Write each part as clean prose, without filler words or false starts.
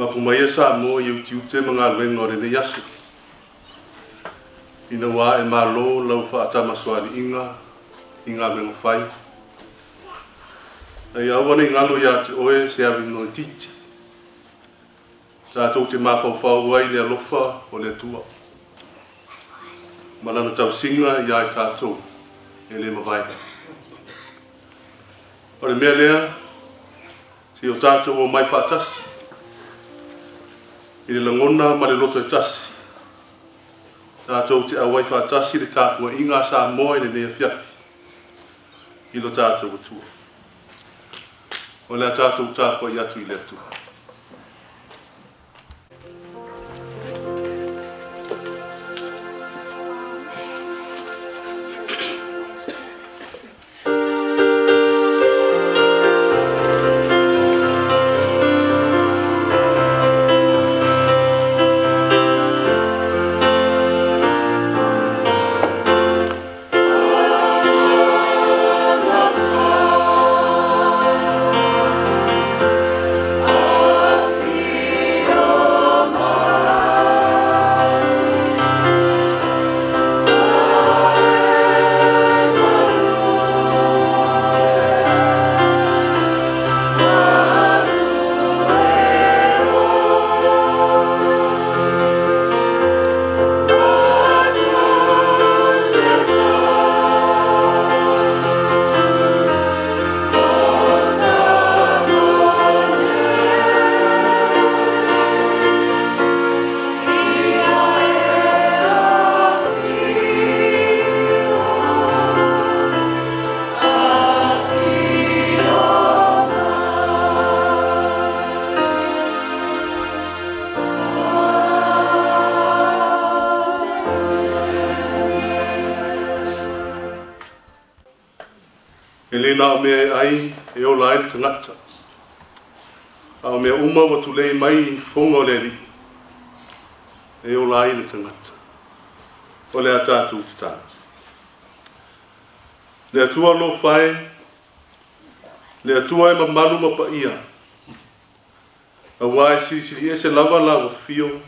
Mapumaya Samoa YouTube mga luengo rin yasu. Inawa e malo lau whaatama swari inga mengo whai. Ai awana ingalo ya te oe se awi no titi. Tātou te mawhawhau wai le alofa o le tua. Malana tau singa i ai tātou e le mawai. O le mea lea, si o tātou o mai whaatasi. I le langona ma le loto e tasi. Tātou te awai whaatasi le tāpua inga Samoa i le mea Afiafi. I lo tātou o tua. O le tātou tāpua i atu i le atua. Elena me ai e o lai tangata. A me uma watu lei mai fonga leri. E o lai le tangata. O le atatu titana. Le atua lo fai. Le atua e mamalu mapa ia. A wai si e se lava fio.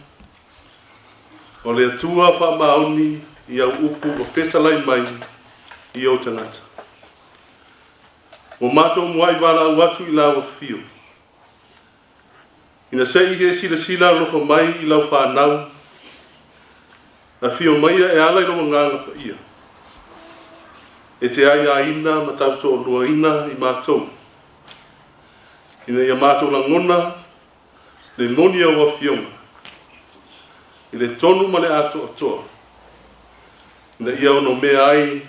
O le atua wha mauni i au upu o fetalai mai i o tangata. O mato mwai wala watu i lau fio. Ina sei he sila lofa mai i lau whanau. Na fio mai e ala i loa nganga pa ia. E te ai a ina ma tauto o lua ina i matou. Ina ia matou la ngona le ngoni au a fionga. I le tonu ma le ato atoa. Ina ia ono mea ai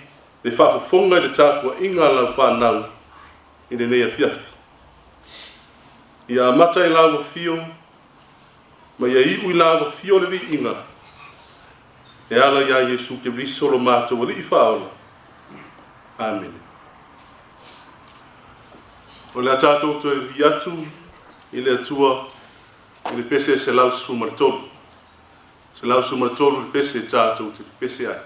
le whafafonga i le tāpua inga lau whanau. I le nei Afiafi. Ia mata i lawa fio, ma ia iu i lawa fio le vi inga. E ala ia Yesu ke riso lo mato wali i whaola. Amen. O le atatou to e vi atu, i le atua, i le pese se lau sumaratolu. Se lau sumaratolu le pese tatou te pese ai.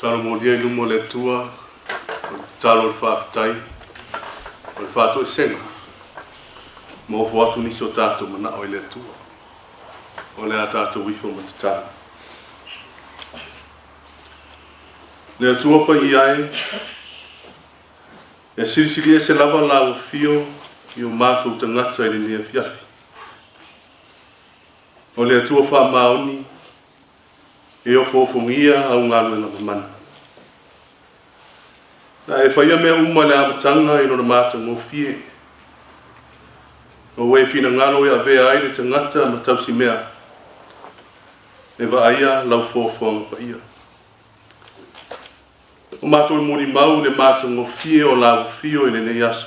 Talo mo dia ilu mo le tua, talo le whaafitai, o le whaato e senga. Mo fo atu nisi o tātou mana o le tua. O le a tātou wifo matatana. Le atua pa i ai, e sirisiri e se lava la o fio i o mātou tangata i le ni Afiafi. O le atua wha maoni, e o fofongia au ngālu na mamana. Na e whaia mea uma le amatanga i no na mātou ngō fie. O wei fina ngalo e a vea ai le tangata ma tausi mea. E wa aia lau fofonga pa ia. O mātou mori mau le mātou ngō fie o lau fio i le nei aso.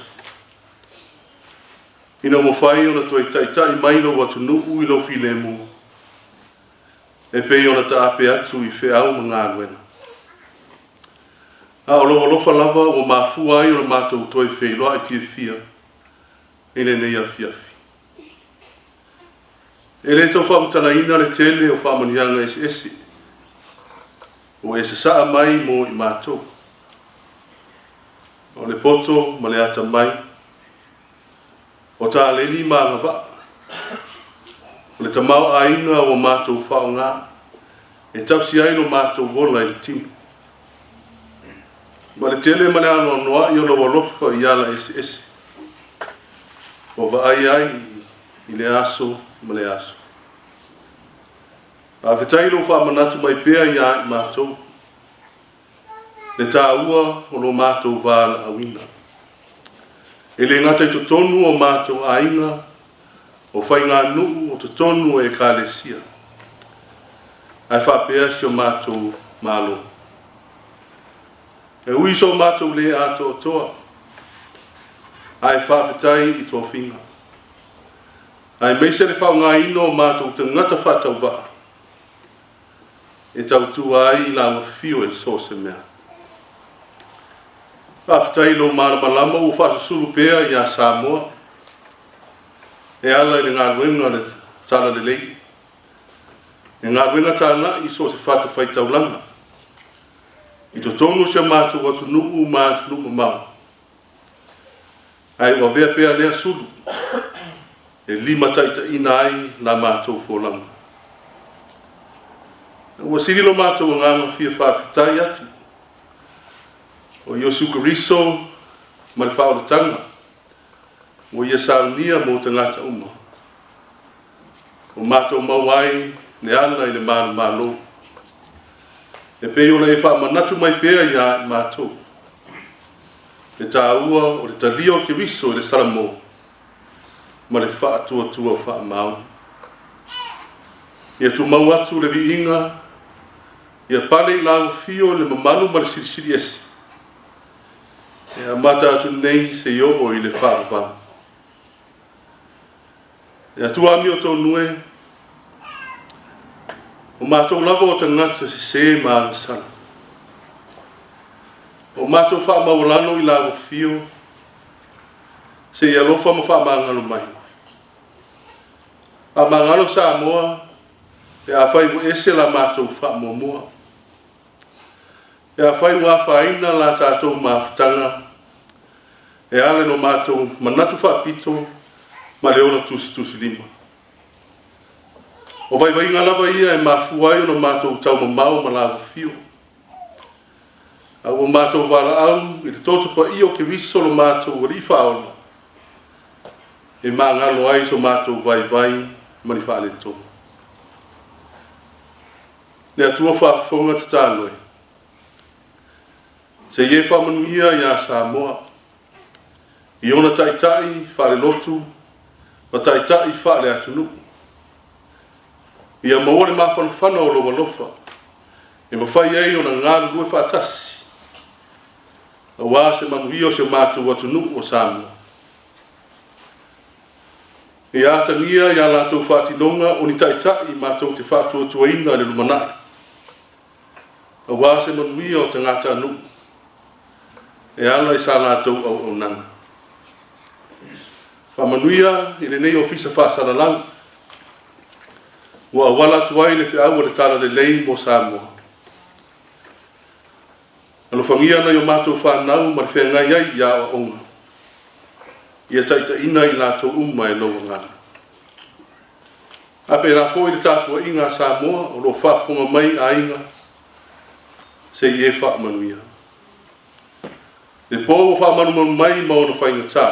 Ina mo whai o na toi taitai mai lo watu nuu i lo file mu. E pei ona ta ape atu i whea au mga aluena. A o lofa lava o mafu ai o na mātou toi whei loa i fia i le nei Afiafi. E le tau whamutana ina le tele o whamanianga ese. O e se saa mai mo i mātou. O le poto ma le ata mai. O ta leni ma ngava. O le tamau ainga o mātou whao ngā. E tau si aino mātou wola i le tini. Ma le tele ma le ano noa i o la walofa i ala ese. O va ai i le aso ma le aso. A whetai lo wha manatu mai pēa i a i mātou. Le tā ua o lo mātou vāla a wina. E le ngata i to tonu o mātou a inga, o whai ngā nuu o to tonu e kālesia. Ai wha pēa si o mātou mālo. E ui so mātou le ato o toa. Ai wha whetai i tō whinga. Ai meise le whao ngā ino o mātou te ngata whatau waa. E tau tua ai la fio e so se mea. Aftai lo malama o fa sulu pea ia Samoa. E ala le ngā ruenga le tala le lei. E ngā ruenga tala i so se fata fai taulanga. I to tonu se mātou watu nuu mātou nuu mau. Ai wa vea pea lea sulu. E lima taita ina ai la mātou fōlanga. Ua sirilo mātou ngāma fia whawhitai atu. O Susuga riso ma le whaoratanga. O ia saunia mō te ngata uma. O mātou mawai le ana i le māna mālo. E pei ona e whaamanatu mai pēa i a mātou. Le tāua o le Tali o ke riso le Samoa. Ma le whaatua whaamau. Ia tu mau atu le vi inga. Ia pale i lau fio le mamalu ma le sirisiri ese. Ia mata atu nei se i o i le whaarwha. Ia tu ami o tō nue. O mātou lava o tangata se maa sana. O mātou wha maulano i lau fio. Se i alofa ma wha maangalo mai. A maangalo Samoa. E a whai mo ese la mātou wha mua. E a whai ngā whaina la tātou mawhitanga. E ale no mātou manatu whaapito ma leona tusi lima. O vai ngā lava ia e mafuai no mātou tau mamau ma lawa fio. A o mātou wala au i le tōtu pa i o ke riso no mātou o rifa aona. E mā ngalo ai so mātou vai ma ni whaale tō. Le atua whaafonga te tānoe. Se ye whamanuia i a Samoa. I ona taitai whaare lotu, ma taitai whaare atunu. Ia maua le mawhanawhana o loa lofa. E mawhai ei ona ngāru rue whaatasi. A wā se manuia o se mātou atunu o Samoa. E ātangia i a lātou whaatinonga o ni taitai mātou te whaatua tuaina le lumanai. A wā se manuia o te ngata anu. E ala i sa lātou au nanga. Whamanuia i le nei ofisa whaasaralau. Ua wala tuai le whiau le tala le lei mo Samoa. Alofangia na yo mātou whanau ma le whengai ai ia o onga. Ia taita ina I lātou uma e loa ngana. Ape nā fōi le Tapuaiga Samoa o lo whafunga mai a inga se I whaamanuia. Le pō o whaamanu mai ma ona whainga tā.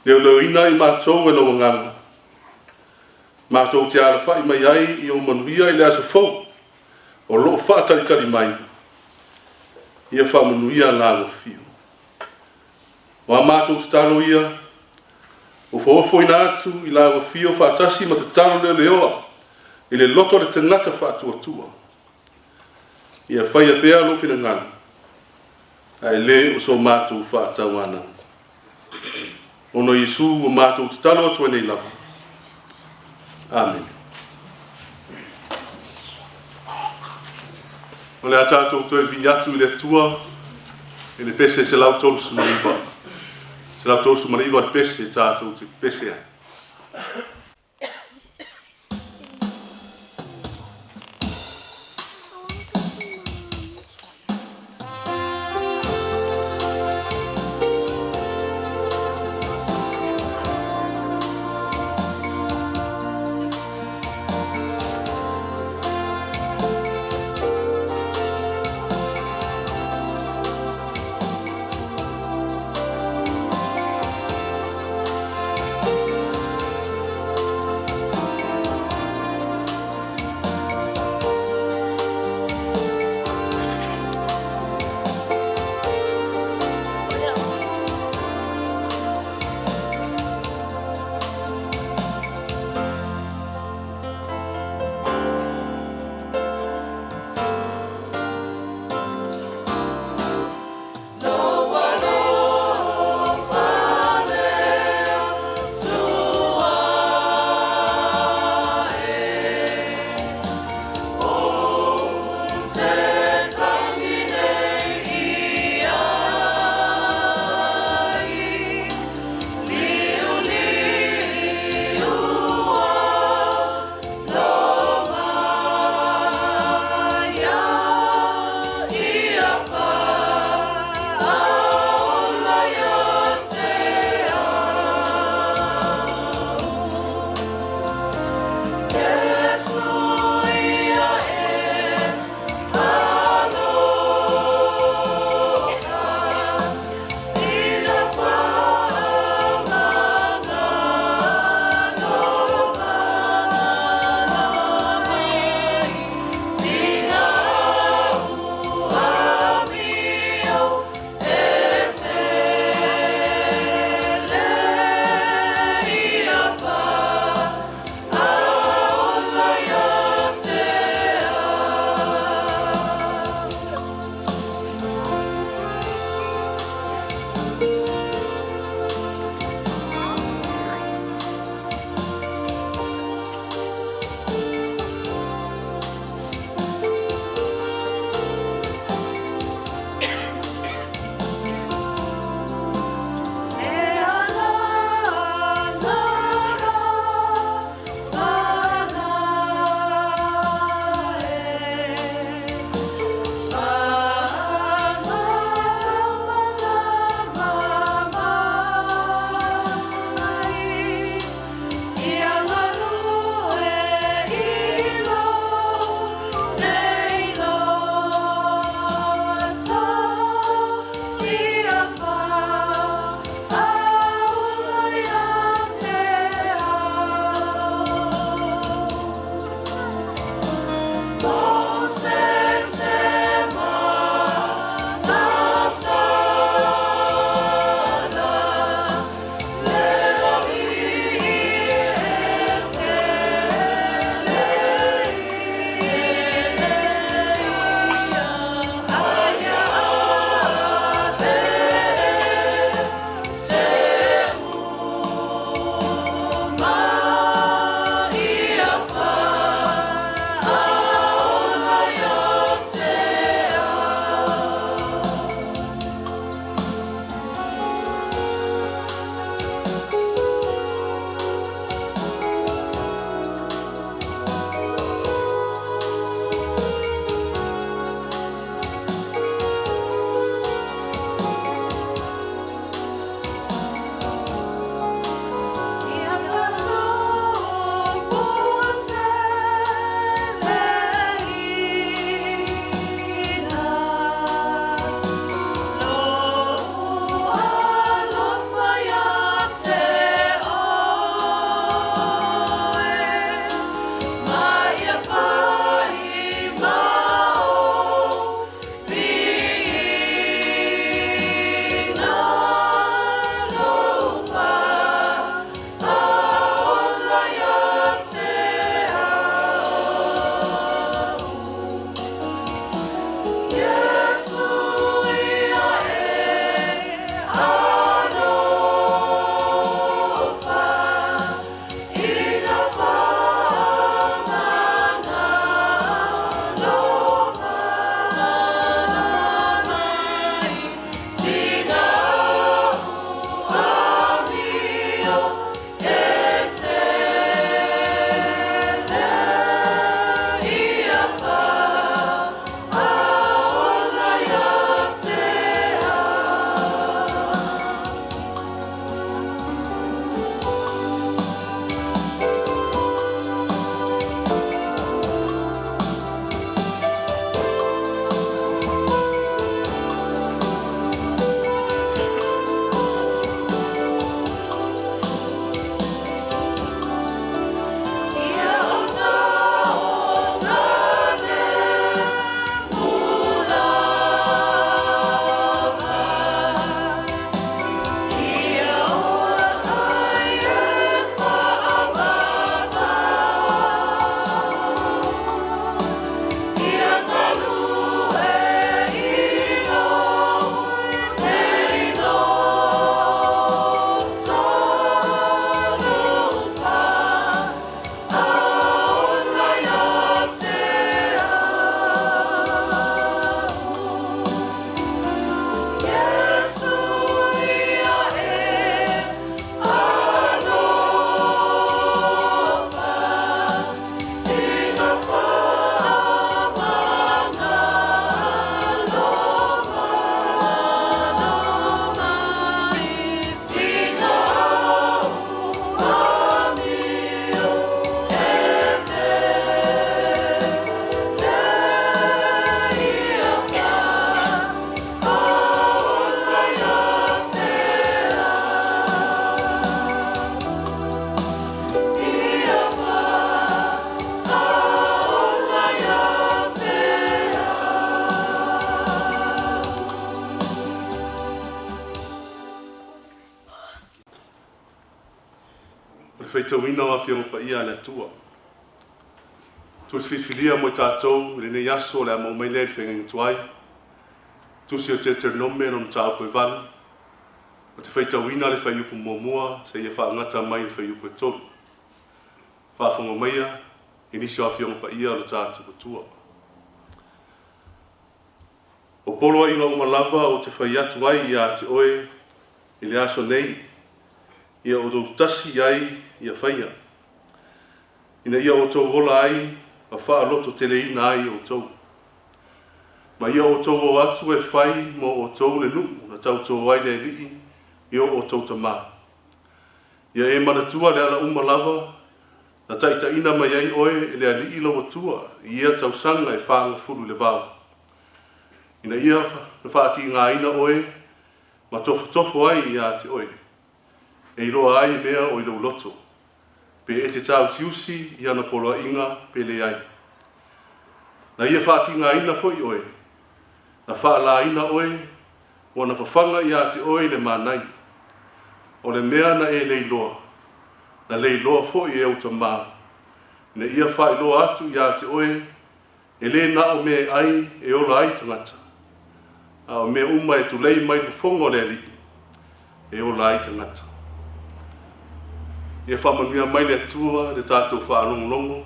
Leo leo ina I mātou e loa ngana. Mātou te ala whai mai ai I o manuia I le asa fau o lo whaatari mai. Ia whaamanuia nā lo fio. Wa mātou te talo ia, o whaofo ina atu I la wa fio whaatasi ma te talo leo leoa, I le loto le te ngata whaatua tua. Ia whaia pēa lo whina ngana, ai le o so mātou whaatau ana. Ono Yesu o mātou te talo atu nei lava. Amen. O le atatou toi vi atu I le tua, I le pese se lau tolu sumariva. Se lau tolu sumariva le pese tātou te pese ai. whaitawina o Afiafi pa ia le tua. Tu se fifilia mo tātou, le ne yaso le ama mai le whenga tuai. Tu se o te nome no tāu koe vanu. O te whaitawina le whaiupu mua, se ia whaangata mai le whaiupu e tolu. Whaafonga maia, inisi o Afiafi pa ia o le tātou kutua. O polo inga umalava o te whai atu ai ia te oe, i le aso nei, ia o tau tasi ai ia whaia. Ina ia o tau wola ai, a wha loto teleina ai o tau. Ma ia o tau o atu e whai mo o tau le nu, na tau tau ai le lii, ia o tau tamā. Ia e manatua le ala umalava, na taita ina mai ai oe e le alii lo atua, ia tau sanga e whaanga furu le vau. Ina ia na whaati ngā ina oe, ma tofo ai ia te oe. E iroa ai mea o ilo loto. Pe e te tau siusi ia na poloa inga pe le ai. Na ia whaati ngā ina foi oe. Na whaala ina oe, o na whawhanga ia te oe le mānai. O le mea na e leiloa. Na leiloa foi e au ta mā. Na ia whailoa atu ia te oe, e le na o me ai e ola ai tangata. A o me uma e tu lei mai whongo le li. E ola ai tangata. Ia whamania mai le atua, le tātou whaanongonongo,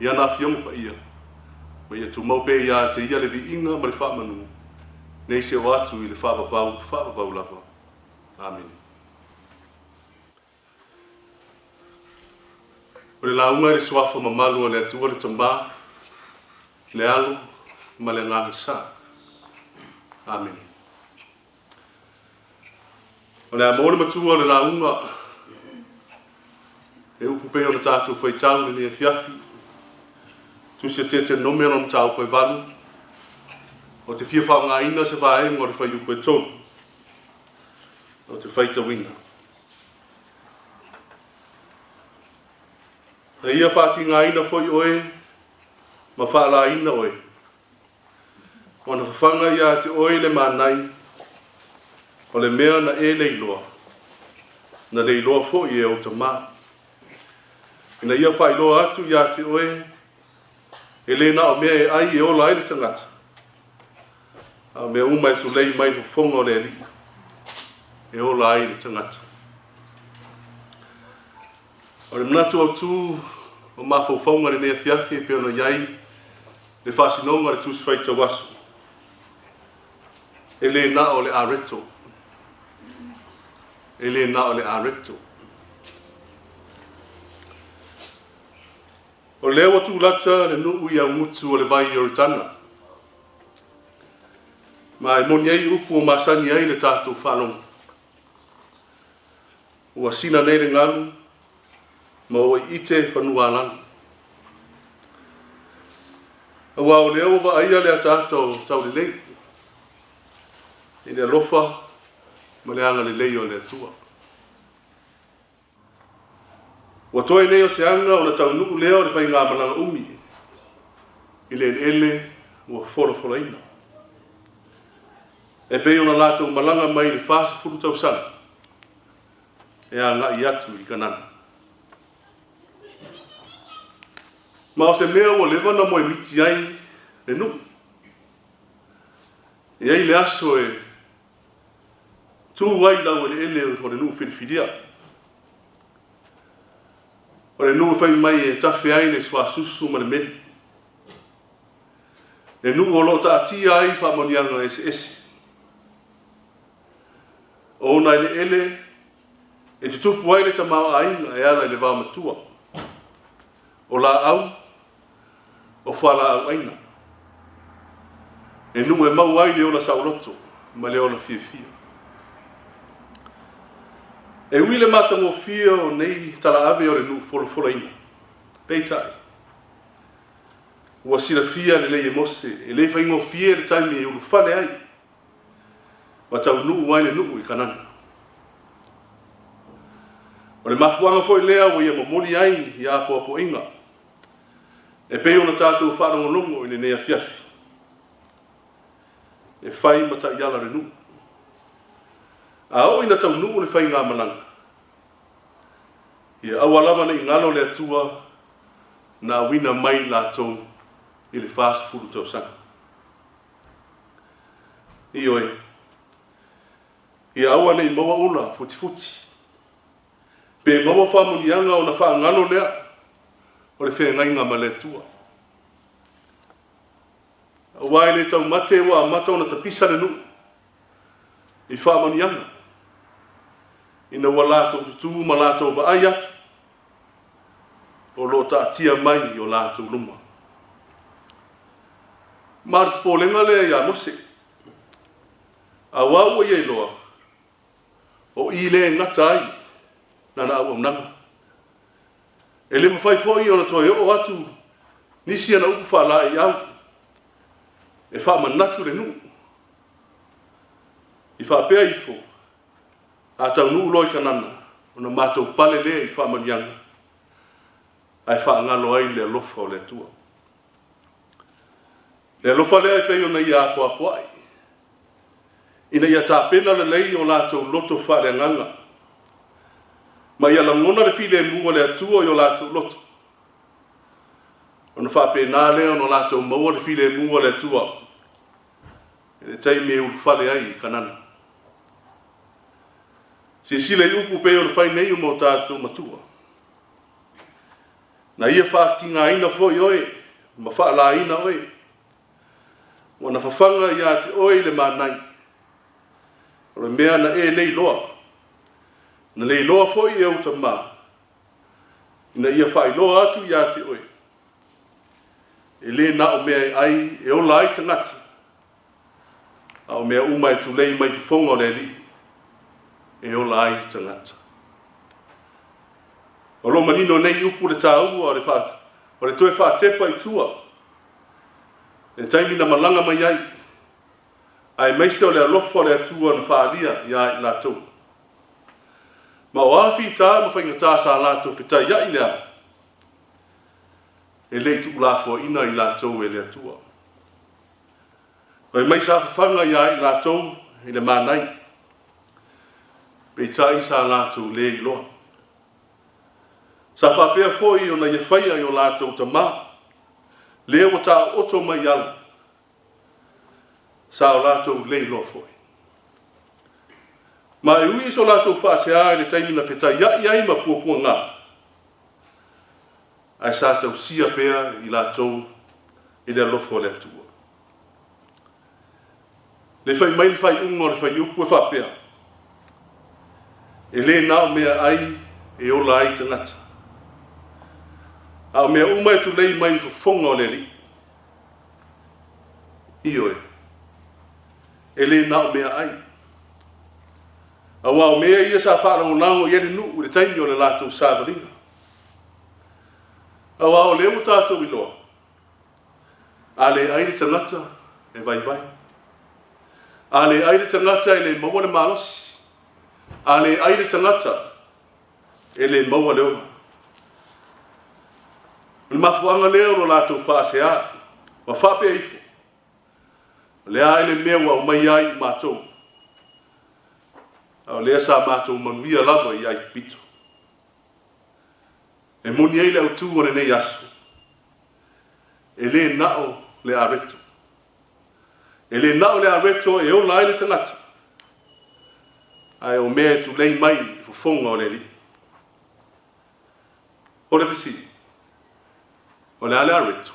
ia nā Afiafi pa ia. Ma ia tu maupe ia te ia le vi inga ma le whamanu. Nei se o atu i le whaavavau lava. Amen. O le launga le suafa mamalua le atua le tamba, le alo, ma le ngāhi sā. Amen. O le amore matua le launga, e upu pe o le tātou whaitau le Afiafi, tu se te nome anam tāu koe vanu, o te fia whao ngā ina se whaenga o le whaiupu e tonu, o te whaitawina. Na ia whaati ngā ina foi oe, ma whaala ina oe. O na whawhanga ia te oe le mānai, o le mea na e leiloa, na leiloa foi e o ta mā. Ina ia whailoa atu ia te oe, e le na o mea e ai e ola ai le tangata. A mea umai tu lei mai whawhonga o le li, e ola ai le tangata. O le manatu au tū, o ma whawhonga le nea Afiafi e peona iai, le whasinonga le tūsi whaita wasu. E le na o le areto. E le na o le areto. O le lewa tūlata le nuu ia ngutu o le vai o ritana. Ma e moni ei upu o masani ai le tātou whanong. Ua sina nei le ngalu, ma o ite whanua lang. Ua o leo wa aia le tātou tau le lei. I le alofa, ma le anga le lei o le atua. Ua toi nei o se anga o na tau nuu leo le whai ngā malanga umi. I le ele ua whora ina. E pei ona lātou malanga mai le whāsa furu tau sana. E a ngā i atu i kanana. Ma o se mea ua levana mo e miti ai le nuu. E ai le aso e tū ai lau le ele o le nuu whiriwhiria. O le nuu whai mai e tawhi ai le swa susu ma le meri. Le nuu o lo ta atia ai whamonianga ese. O nai le ele e te tupu ai le tamau ainga e ala le vā matua. O la au, o whala au aina. E nuu e mau ai le ola sauroto, ma le ola fia. E ui le matango fia o nei tala ave o le nuu fola ina. Peitai. Ua sila fia le lei e mose, e lei whaingo fia le taimi e ulu whale ai. Wa tau nuu ai le nuu i kanana. O le mafuanga foi lea wa ia mamoli ai i apo inga. E pei ona tātou whanongolongo i le nei Afiafi. E whai mata i ala le nuu. A o ina tau nuu le whai ngā malanga. Ia awalava na ingalo le atua na wina mai lātou I le fast food tau sanga. Ioi. Ia awa nei maua ula futi. Pe maua whamunianga o na wha ngalo lea o le whengainga ma le atua. Awai le tau mate wa mata o na tapisa le nu. I whamunianga. Ina walato tutu ma lato wa ai atu. O lo ta tia mai o lato luma. Mar polenga le ya mose. Awa o ye loa. O ile ngatai na na o nanga. Ele mo fai foi o na toi o atu. Nisi ana upu fala I au. E fa manatu le nu. I fa pea ifo. A tau nu loi kanana. O na matou pale le I fa manianga. Ai fa ngalo ai le lofa o le tua. Le lofa le ai pei o na ia apua puai. Ina ia tāpena le lei o lātou loto wha le nganga. Ma ia langona le file mua le atua o lātou loto. O na whapena le o na lātou maua le file mua le atua. E le taime u whale ai kanana. Si sile upu pe o na whai nei o mo tātou matua. Na ia whaatinga ina fo I oe. Ma whaala ina oe. Wana whawhanga ia te oe le mānai. O le mea na e lei loa. Na lei loa fo I au ta mā. Ina ia whai loa atu ia te oe. E le na o mea ai e o lai tangata. A o mea umai tu lei mai fifonga o le li. E o lai tangata. O lo manino nei upu le tāua o le whātu. O le toe whātepa I tua. E taimi na malanga mai ai. Ai meise o le alofa o le atua na whaalia ia I lātou. Ma o awhi tā ma whaingatā sa lātou whitai ia I lea. E lei tu lāfua ina I lātou e le atua. O e mai sa whawhanga ia I lātou I le mānai. Pei tā I sa lātou le I loa. Sa whapea foi o na ia whaia I o lātou ta mā. Leo ta oto mai ala. Sa o lātou lei loa foi. Ma e ui so lātou whaasea le taimi na whetai iai ma puapua ngā. Ai sa tau sia pea I lātou I le alofo le atua. Le whai mai le whai ungo le whai upu e whapea. E le nao mea ai e ola ai tangata. A mea umai tu lei mai whafonga o le li. Ioe. E le nao mea ai. A wao mea ia sa whaarau nango i ere nu u le taimi o le lātou sāwaringa. A wao leo tātou I loa. A le aile tangata e vai. A le aile tangata e le maua le malosi. A le aile tangata e le maua le ona. Le mafuanga leo lo lātou whaasea. Wa whapea ifo. Lea ele mea wa umai ai mātou. Au lea sa mātou mamia lava I ai pito. E moni ei le autu o le nei asu. E le nao le areto. E le nao le areto e o lai le tangata. Ai o mea tu lei mai fufonga o le li. O le fesi. O le ale areto.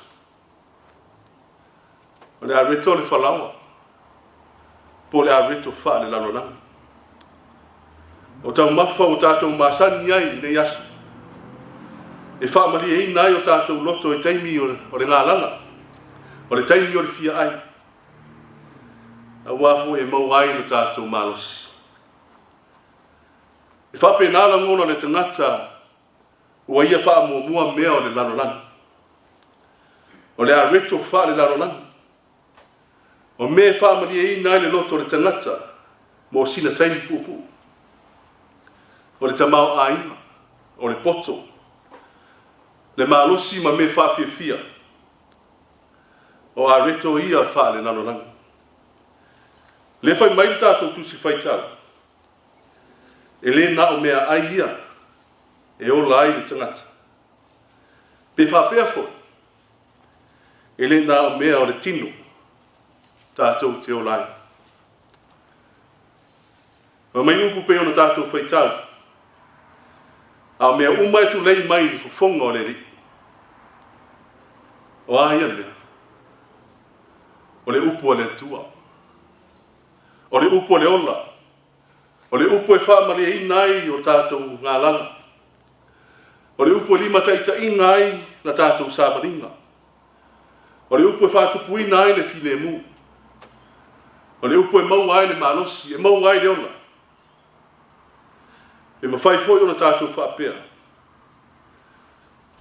O le areto le whalawa. Po le areto wha le lalonanga. O tau mafa o tātou masani ai le yasu. E wha mali e nai o tātou loto e taimi o le ngā lana. O le taimi o le fia ai. A wafo e mau ai no tātou malos. E wha pe nāla ngona le tangata ua ia wha mua mea o le lalonanga. O le areto wha le lalonanga. O me wha mali e nai le loto le tangata mo sina taimi pupu. O le tamau aima, o le poto, le malosi ma me whaafiafia, o a reto ia wha le nanonanga. Le whai mai le tātou tusi whai tau, e le na o mea ai ia, e o lai le tangata. Pe whapea fo, e le nā o mea o le tino, tātou te o lai. Ma mai upu pe ona tātou whaitau, a mea umai tu lei mai i whafonga o le ri. O aia mea, o le upu o le tua, o le upu o le ola, o le upu e whaamari e inai o tātou ngā lala, o le upu e lima taita inai na tātou sāwaringa, o le upu e whātupu inai le file mu, o le upu e mau ai le malosi, e mau ai le ola, e mawhai foi o na tātou whapea,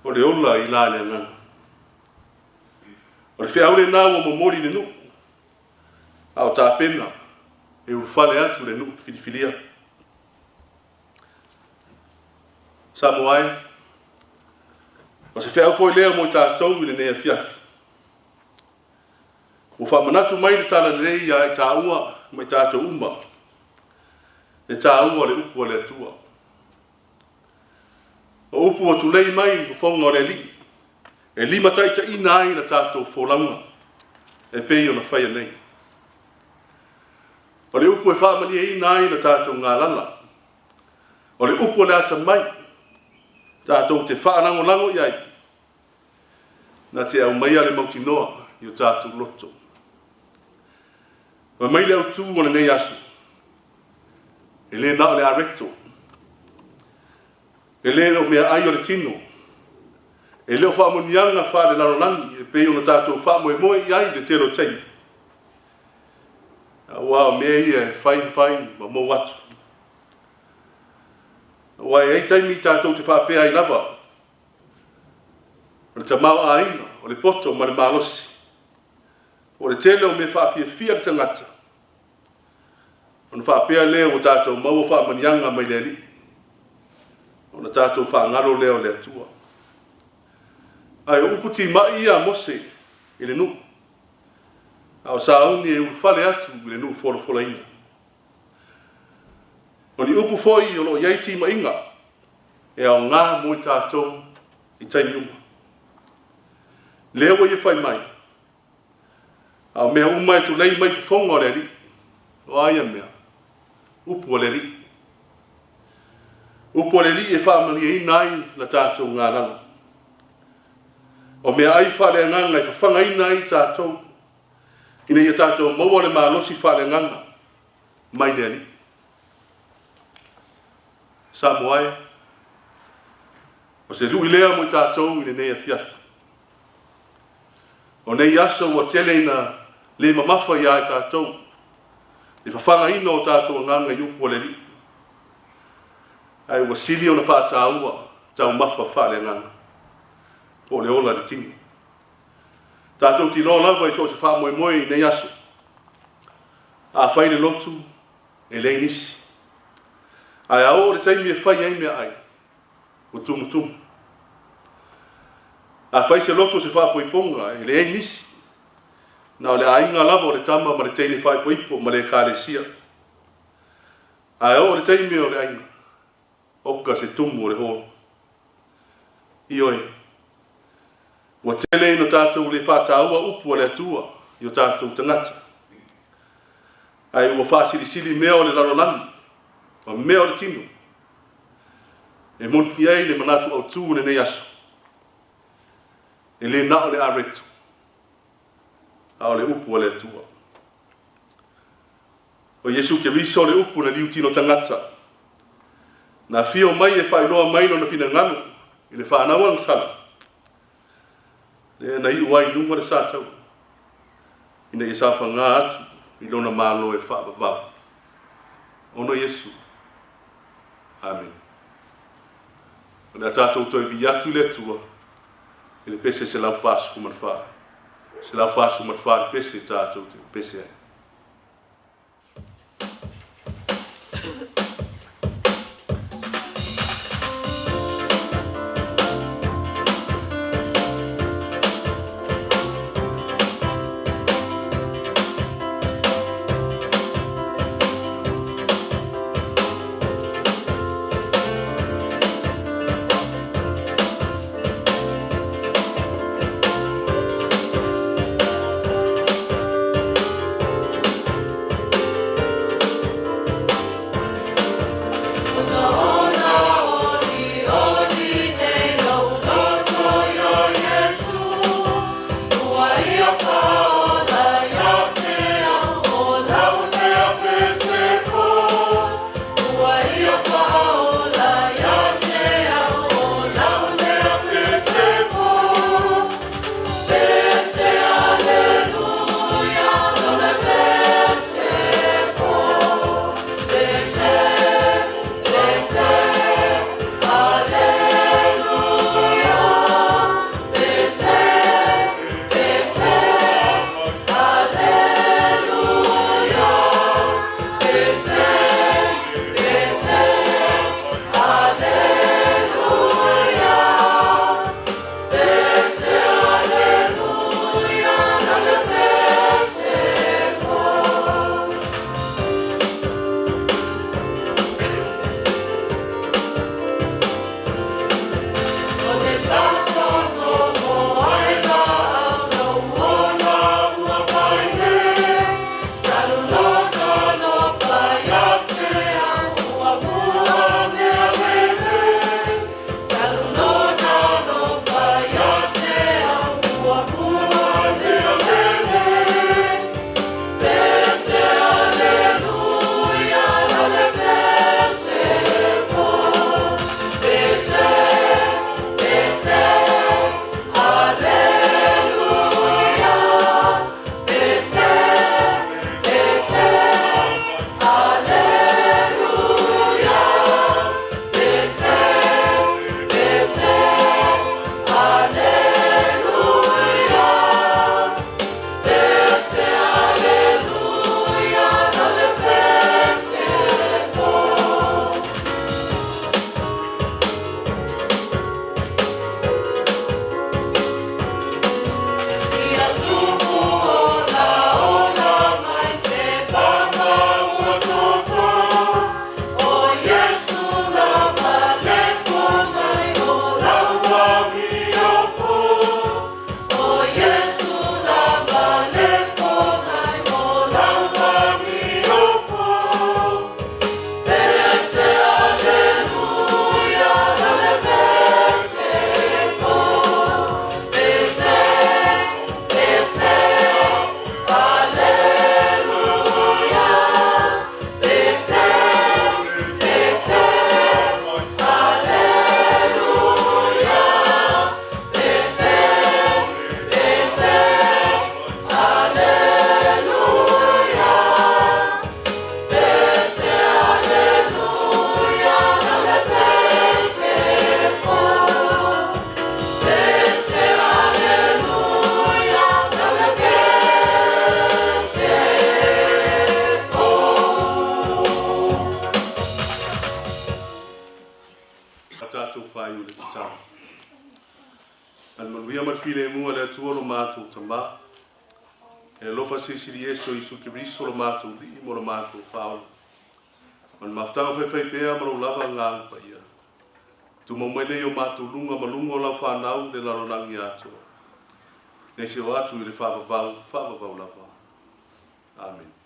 o le ola i la le ngana. O le whiaure nā ua momori le nuku, au tā pena, e urwhale atu le nuku whiliwhilia. Samoa ai, o se whiau foi lea mo i tātou i le nea Afiafi. O whamanatu mai le tāla lei a i tā ua, mai tātou umma, le tā ua le upu o le atua. O upu o tu lei mai i whafonga o le li, e lima taita ina ai na tātou wholanga, e pei o na whaia nei. O le upu e whaamani e ina ai na tātou ngā lala. O le upu o le ata mai, tātou te whaanango lango i ai, na te au mai ale mauti noa i o tātou loto. Ma mai le au tū o le nei asu, e le na o le areto, e le o mea ai o le tino, e leo whaamonianga wha le larolangi, e pei ona tātou whaamoe moe i ai le tero tei. Wa mea ia e whai, ma mou atu. Wa e ei taimi tātou te whaapea i lava, o le tamau a ina, o le poto ma le malosi, o le tele o me whaafia le tangata, o na whaapea leo o tātou maua whaamonianga mai le li, o na tātou whaangaro leo le atua. Ai o upu ti mai ia mose i le nuku. Au sauni e urwhale atu i le nuku wholofola ina. O ni upu foi o lo iai ti mainga e au ngā moi tātou i taimi uma. Leo i e whai mai. Au mea umai tu lei mai whafonga o le li. O aia mea. Upu o le li. Upu o le li e whaamali e inai na tātou ngā lala. O mea ai whale nganga i whawhanga ina i tātou. Ina i tātou maua le malosi whale nganga. Mai le ali. Samoa ai. O se lui lea mo i tātou i le nei Afiafi. O nei aso o tele ina le mamafa i ai tātou. I whawhanga ina o tātou nganga i upu o le li. Ai ua sili o na whātāua. Tau mafa whale nganga. Po le ola le tini. Tātou ti loa lava i so te wha moe moe i nei aso. A whai le lotu e le nisi. Ai au le taimi e whai ai mea ai. O tumu tumu. A whai se lotu se wha poiponga e le nisi. Na o le ainga lava o le tama ma le teine whai poipo ma le kālesia. Ai au le taimi o le ainga. Oka se tumu o le holo. Ioi. Wa tele ino tātou le whātāua upu o le atua i o tātou tangata. Ai ua whāsiri mea o le larolangi, o mea o le tino. E monti ai le manatu au tū ne nei aso. E le na o le areto. A o le upu o le atua. O Jesu ke riso o le upu na liu tino tangata. Na fio mai e whailoa mai no na fina ngano, i le whanau ang sala. Le na i uai nunga le sātau. Ina i sāwha ngā atu, i lona mālo e whaabawau. Ono Jesu. Amen. O le tātou toi vi atu le tua, i le pese se lau whāsu fumanwha. Se lau whāsu manwha le pese tātou te pese ai. file mua le tua lo mātou tama. E lofa sisiri Yesu Isu Kiriso lo mātou li mo lo mātou whao. Man maftanga whai pēa ma lo lava ngālu pa ia. Tu mamele o mātou lunga malungo la whanau le laronangi atua. Nei se o atu i le whawawau lava. Amen.